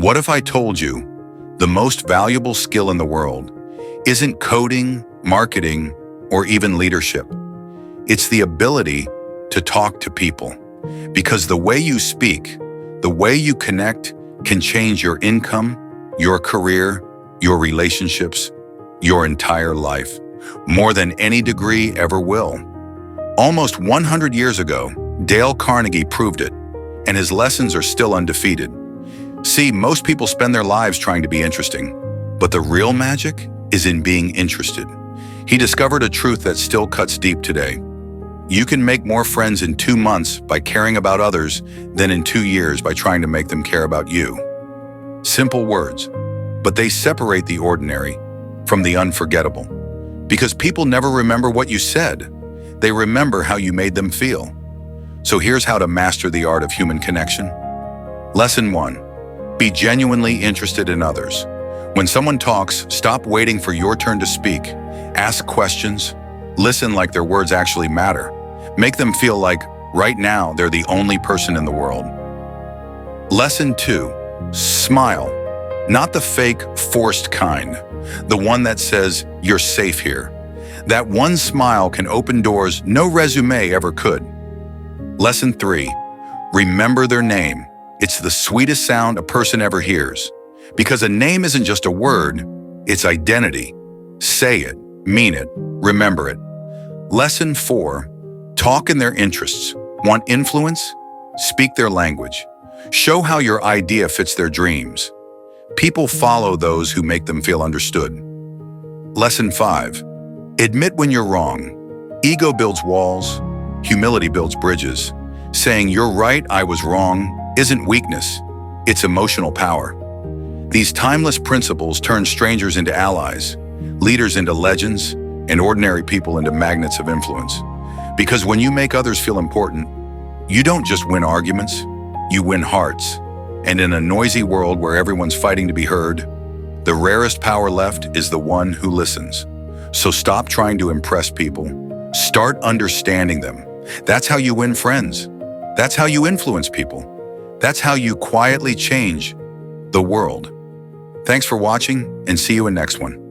What if I told you the most valuable skill in the world isn't coding, marketing, or even leadership? It's the ability to talk to people. Because the way you speak, the way you connect can change your income, your career, your relationships, your entire life, more than any degree ever will. Almost 100 years ago, Dale Carnegie proved it, and his lessons are still undefeated. See, most people spend their lives trying to be interesting, but the real magic is in being interested. He discovered a truth that still cuts deep today. You can make more friends in 2 months by caring about others than in 2 years by trying to make them care about you. Simple words, but they separate the ordinary from the unforgettable. Because people never remember what you said, they remember how you made them feel. So here's how to master the art of human connection. Lesson 1. Be genuinely interested in others. When someone talks, stop waiting for your turn to speak. Ask questions. Listen like their words actually matter. Make them feel like, right now, they're the only person in the world. Lesson 2. Smile. Not the fake, forced kind. The one that says, you're safe here. That one smile can open doors no resume ever could. Lesson 3. Remember their name. It's the sweetest sound a person ever hears. Because a name isn't just a word, it's identity. Say it, mean it, remember it. Lesson 4. Talk in their interests. Want influence? Speak their language. Show how your idea fits their dreams. People follow those who make them feel understood. Lesson 5. Admit when you're wrong. Ego builds walls. Humility builds bridges. Saying, you're right, I was wrong, isn't weakness. It's emotional power. These timeless principles turn strangers into allies, leaders into legends, and ordinary people into magnets of influence. Because when you make others feel important, you don't just win arguments, you win hearts. And in a noisy world where everyone's fighting to be heard, the rarest power left is the one who listens. So stop trying to impress people. Start understanding them. That's how you win friends. That's how you influence people. That's how you quietly change the world. Thanks for watching, and see you in next one.